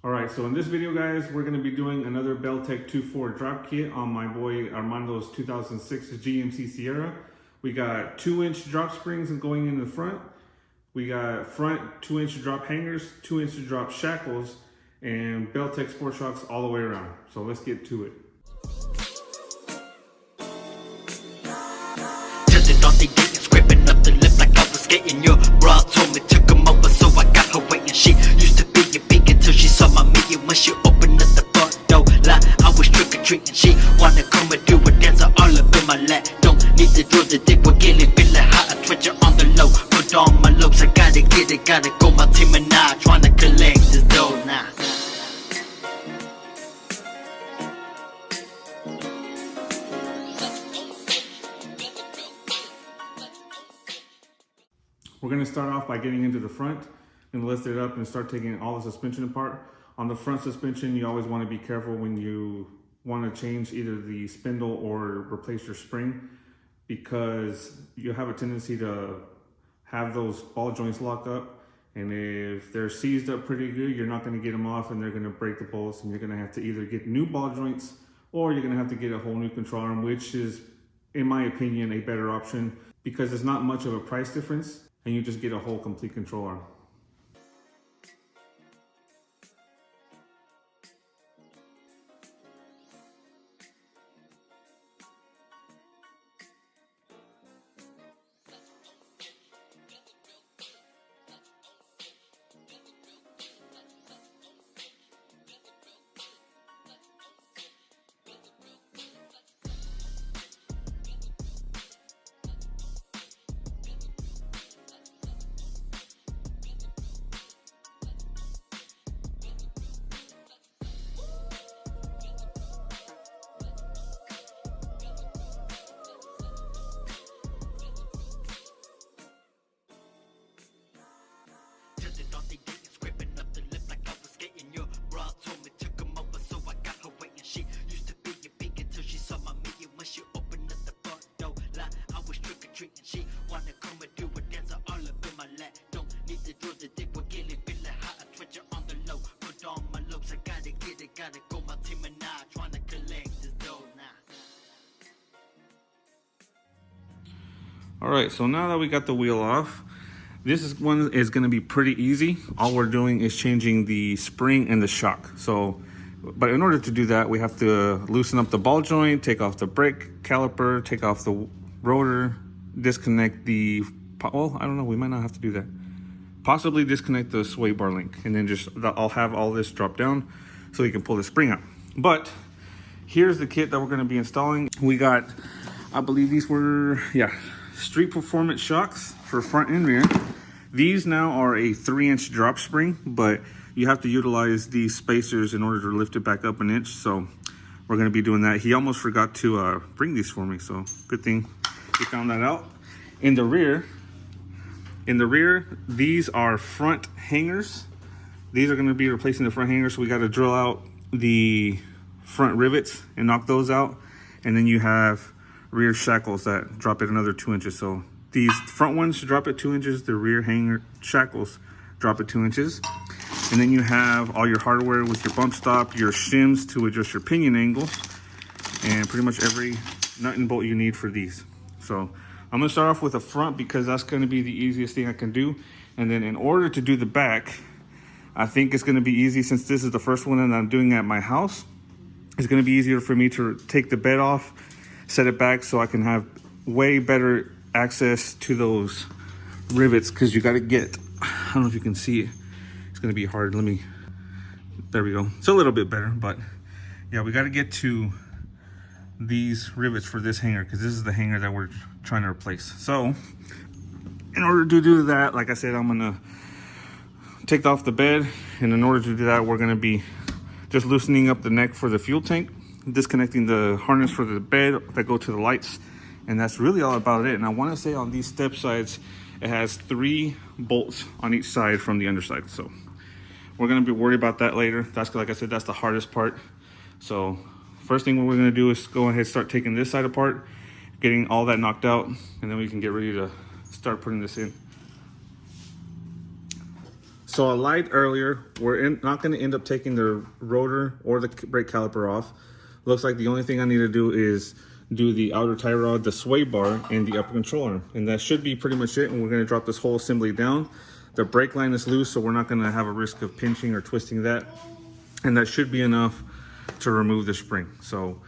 All right, so in this video, guys, we're gonna be doing another Beltec 2.4 drop kit on my boy Armando's 2006 GMC Sierra. We got 2-inch drop springs going in the front. We got front 2-inch drop hangers, 2-inch drop shackles, and Beltec sport shocks all the way around. So let's get to it. Scraping up the lip like I was skating. Your bra told me took him over, so I got her waiting. She used to be a big until she saw my million. When she opened up the front door, like I was trick-or-treating. She wanna come and do a dance all up in my lap. Don't need to do the dick, we're getting feeling hot. I treasure on the low, put on my loops. I gotta get it, gotta go. My team and I trying to collect this dough now. We're gonna start off by getting into the front and lift it up and start taking all the suspension apart. On the front suspension, you always wanna be careful when you wanna change either the spindle or replace your spring, because you have a tendency to have those ball joints lock up. And if they're seized up pretty good, you're not gonna get them off and they're gonna break the bolts, and you're gonna have to either get new ball joints or you're gonna have to get a whole new control arm, which is, in my opinion, a better option because there's not much of a price difference and you just get a whole complete control arm. Scraping up the lip like I was skating. Your bra told me took him over, so I got her waiting. She used to be a big until she saw my million. When she opened up the front door, like I was trick-or-treating. She wanna come and do a dance all up in my lap. Don't need to do the dick, we're getting feeling hot. I treasure on the low, put on my loops. I gotta get it, gotta go. My team and I trying to collect this dough now. All right, so now that we got the wheel off, this one is going to be pretty easy. All we're doing is changing the spring and the shock. So, but in order to do that, we have to loosen up the ball joint, take off the brake caliper, take off the rotor, disconnect the, well, I don't know, we might not have to do that. Possibly disconnect the sway bar link, and then just, I'll have all this drop down so you can pull the spring out. But here's the kit that we're going to be installing. We got, I believe these were, yeah, Street Performance shocks for front and rear. These now are a 3-inch drop spring, but you have to utilize these spacers in order to lift it back up an inch. So we're gonna be doing that. He almost forgot to bring these for me, so good thing he found that out. In the rear, these are front hangers. These are gonna be replacing the front hangers, so we gotta drill out the front rivets and knock those out. And then you have rear shackles that drop it another 2 inches. So these front ones drop it 2 inches, the rear hanger shackles drop it 2 inches. And then you have all your hardware with your bump stop, your shims to adjust your pinion angle, and pretty much every nut and bolt you need for these. So I'm gonna start off with the front because that's gonna be the easiest thing I can do. And then in order to do the back, I think it's gonna be easy since this is the first one that I'm doing at my house. It's gonna be easier for me to take the bed off, set it back so I can have way better access to those rivets, because you got to get, I don't know if you can see it, it's going to be hard. There we go. It's a little bit better, but yeah, we got to get to these rivets for this hanger because this is the hanger that we're trying to replace. So in order to do that, like I said, I'm going to take off the bed, and in order to do that, we're going to be just loosening up the neck for the fuel tank, disconnecting the harness for the bed that go to the lights, and that's really all about it. And I want to say on these step sides, it has 3 bolts on each side from the underside. So we're going to be worried about that later. That's, like I said, that's the hardest part. So first thing we're going to do is go ahead and start taking this side apart, getting all that knocked out, and then we can get ready to start putting this in. So I lied earlier. Not going to end up taking the rotor or the brake caliper off. Looks like the only thing I need to do is do the outer tie rod, the sway bar, and the upper control arm. And that should be pretty much it. And we're going to drop this whole assembly down. The brake line is loose, so we're not going to have a risk of pinching or twisting that. And that should be enough to remove the spring. So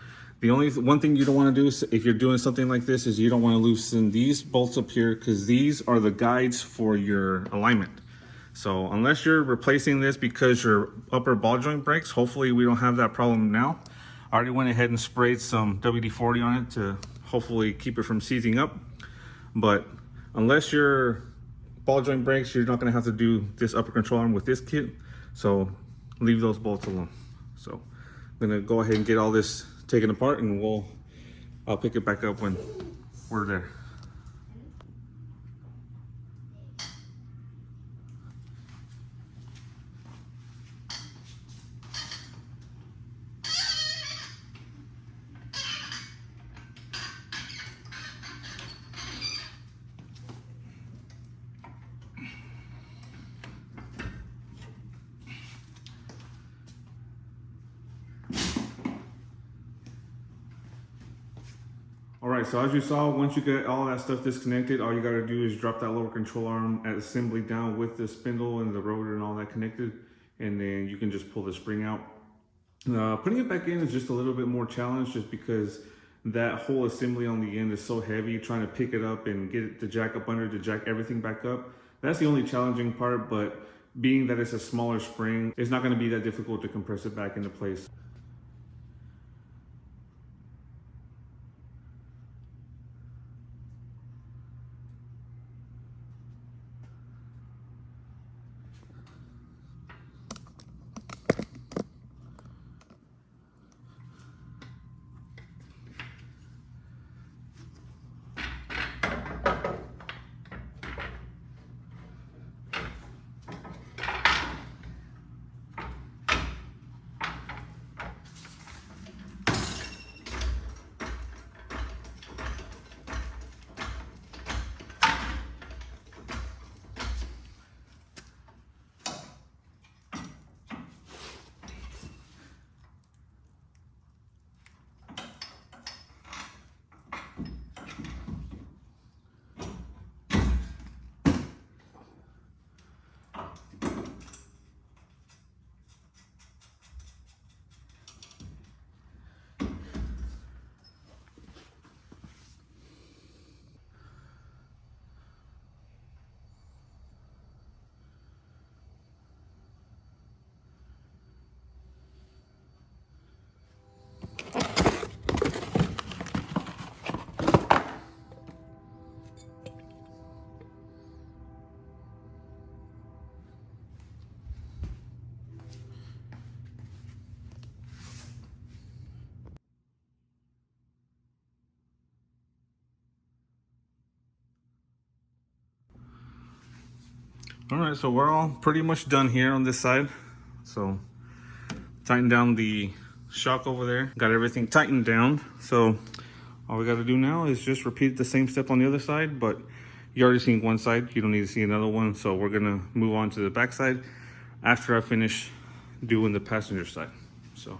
the only one thing you don't want to do is, if you're doing something like this, is you don't want to loosen these bolts up here, because these are the guides for your alignment. So unless you're replacing this because your upper ball joint breaks, hopefully we don't have that problem now. I already went ahead and sprayed some WD-40 on it to hopefully keep it from seizing up. But unless your ball joint breaks, you're not going to have to do this upper control arm with this kit. So leave those bolts alone. So I'm going to go ahead and get all this taken apart, and I'll pick it back up when we're there. All right, so as you saw, once you get all that stuff disconnected, all you gotta do is drop that lower control arm at assembly down with the spindle and the rotor and all that connected, and then you can just pull the spring out. Putting it back in is just a little bit more challenge, just because that whole assembly on the end is so heavy, trying to pick it up and get the jack up under to jack everything back up. That's the only challenging part, but being that it's a smaller spring, it's not gonna be that difficult to compress it back into place. All right, so we're all pretty much done here on this side. So tighten down the shock over there. Got everything tightened down. So all we got to do now is just repeat the same step on the other side, but you already seen one side. You don't need to see another one. So we're going to move on to the back side after I finish doing the passenger side. So,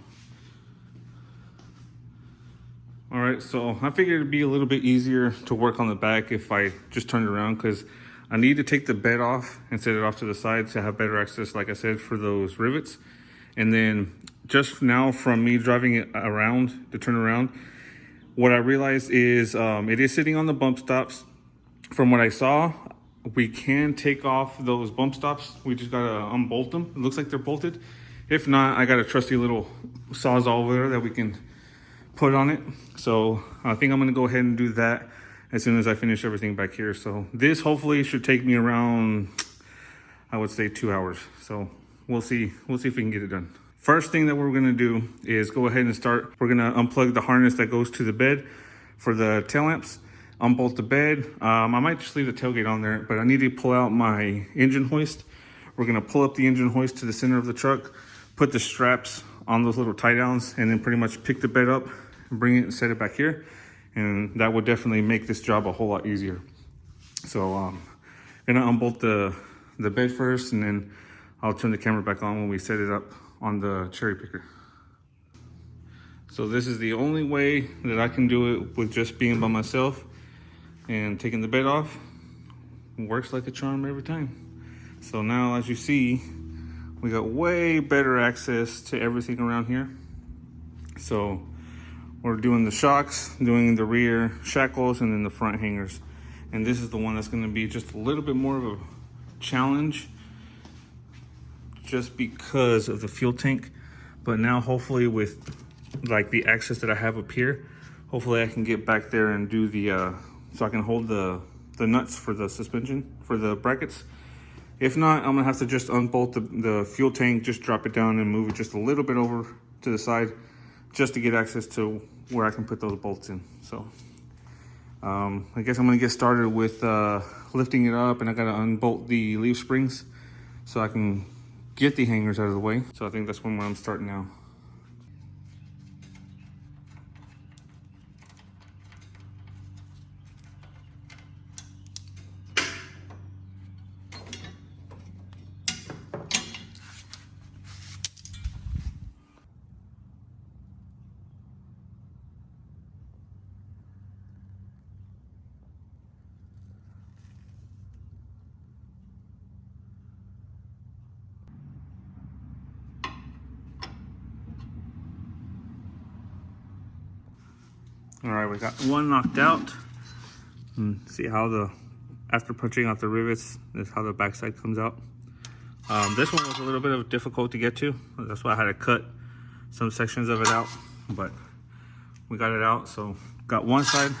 all right, so I figured it'd be a little bit easier to work on the back if I just turned it around, because I need to take the bed off and set it off to the side to have better access, like I said, for those rivets. And then just now from me driving it around to turn around, what I realized is it is sitting on the bump stops. From what I saw, we can take off those bump stops. We just gotta unbolt them. It looks like they're bolted. If not, I got a trusty little Sawzall over there that we can put on it. So I think I'm gonna go ahead and do that as soon as I finish everything back here. So this hopefully should take me around, I would say 2 hours. So we'll see if we can get it done. First thing that we're gonna do is go ahead and start. We're gonna unplug the harness that goes to the bed for the tail lamps, unbolt the bed. I might just leave the tailgate on there, but I need to pull out my engine hoist. We're gonna pull up the engine hoist to the center of the truck, put the straps on those little tie downs, and then pretty much pick the bed up and bring it and set it back here. And that would definitely make this job a whole lot easier. So I'm gonna unbolt the bed first, and then I'll turn the camera back on when we set it up on the cherry picker. So this is the only way that I can do it with just being by myself, and taking the bed off works like a charm every time. So now, as you see, we got way better access to everything around here. So we're doing the shocks, doing the rear shackles, and then the front hangers. And this is the one that's going to be just a little bit more of a challenge, just because of the fuel tank. But now hopefully with like the access that I have up here, hopefully I can get back there and do the so I can hold the nuts for the suspension, for the brackets. If not, I'm gonna have to just unbolt the fuel tank, just drop it down and move it just a little bit over to the side, just to get access to where I can put those bolts in. So I guess I'm gonna get started with lifting it up, and I gotta unbolt the leaf springs so I can get the hangers out of the way. So I think that's when I'm starting now. All right, we got one knocked out. And see how after punching out the rivets, this is how the backside comes out. This one was a little bit of difficult to get to. That's why I had to cut some sections of it out, but we got it out. So got one side.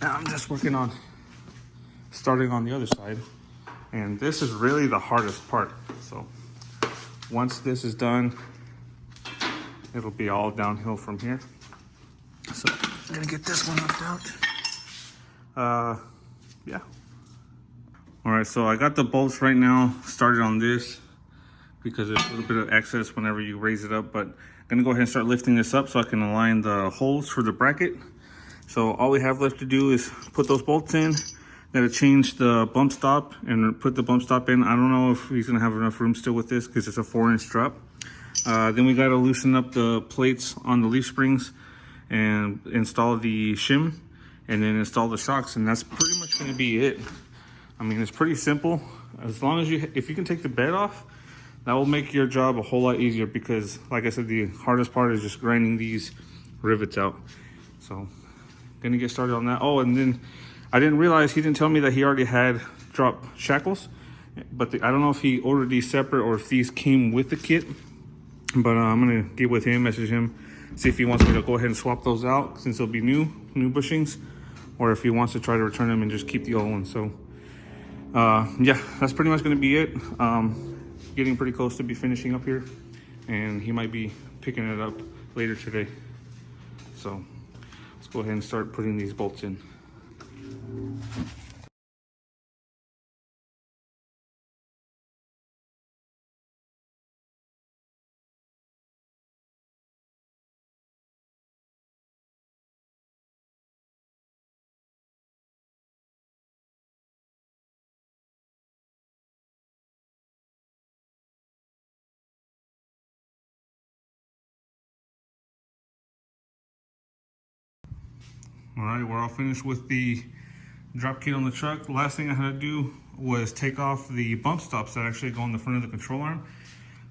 Now I'm just working on starting on the other side. And this is really the hardest part. So once this is done, it'll be all downhill from here. So I'm gonna get this one knocked out. Yeah. All right, so I got the bolts right now started on this because there's a little bit of excess whenever you raise it up, but I'm gonna go ahead and start lifting this up so I can align the holes for the bracket. So all we have left to do is put those bolts in. Gotta change the bump stop and put the bump stop in. I don't know if he's gonna have enough room still with this because it's a 4-inch drop. Then we gotta loosen up the plates on the leaf springs and install the shim, and then install the shocks, and that's pretty much going to be it. I mean, it's pretty simple. As long as if you can take the bed off, that will make your job a whole lot easier, because like I said, the hardest part is just grinding these rivets out. So gonna get started on that. Oh, and then I didn't realize, he didn't tell me that he already had drop shackles, but I don't know if he ordered these separate or if these came with the kit. But I'm gonna get with him, message him, see if he wants me to go ahead and swap those out since they'll be new bushings, or if he wants to try to return them and just keep the old ones. So yeah, that's pretty much going to be it. Getting pretty close to be finishing up here, and he might be picking it up later today. So let's go ahead and start putting these bolts in. All right, we're all finished with the drop kit on the truck. The last thing I had to do was take off the bump stops that actually go on the front of the control arm,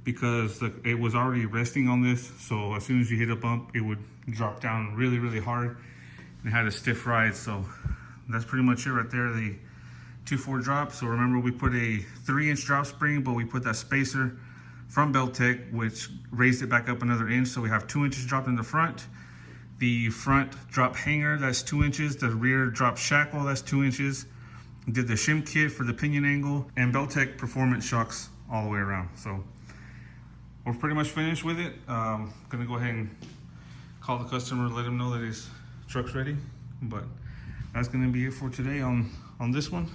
because it was already resting on this. So as soon as you hit a bump, it would drop down really, really hard, and it had a stiff ride. So that's pretty much it right there, the 2.4 drop. So remember, we put a 3-inch drop spring, but we put that spacer from Beltec, which raised it back up another inch. So we have 2 inches dropped in the front. The front drop hanger, that's 2 inches. The rear drop shackle, that's 2 inches. Did the shim kit for the pinion angle, and Beltec performance shocks all the way around. So we're pretty much finished with it. Gonna go ahead and call the customer, let him know that his truck's ready. But that's gonna be it for today on this one.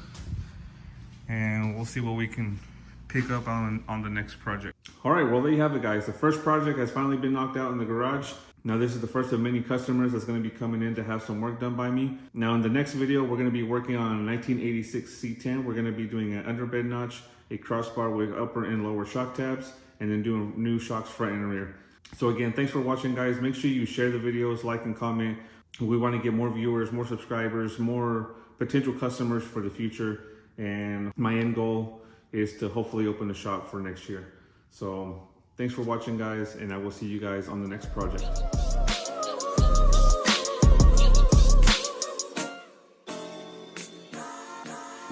And we'll see what we can pick up on the next project. All right, well, there you have it, guys. The first project has finally been knocked out in the garage. Now, this is the first of many customers that's going to be coming in to have some work done by me. Now, in the next video, we're going to be working on a 1986 C10. We're going to be doing an underbed notch, a crossbar with upper and lower shock tabs, and then doing new shocks front and rear. So again, thanks for watching, guys. Make sure you share the videos, like and comment. We want to get more viewers, more subscribers, more potential customers for the future. And my end goal is to hopefully open a shop for next year. So thanks for watching, guys, and I will see you guys on the next project.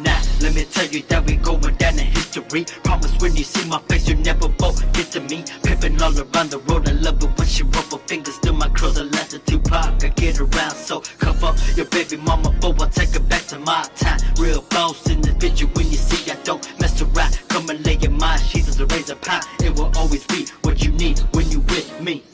Now, let me tell you that we going down in history. Promise when you see my face, you never both get to me. Pimping all around the road, I love it when she rub her fingers through my curls. I last to Tupac, I get around, so cover your baby mama, but I'll take her back to my time. Real boss in this picture when you see I don't mess around. Come and lay in my sheets as a razor pie. It will always be what you need when you with me.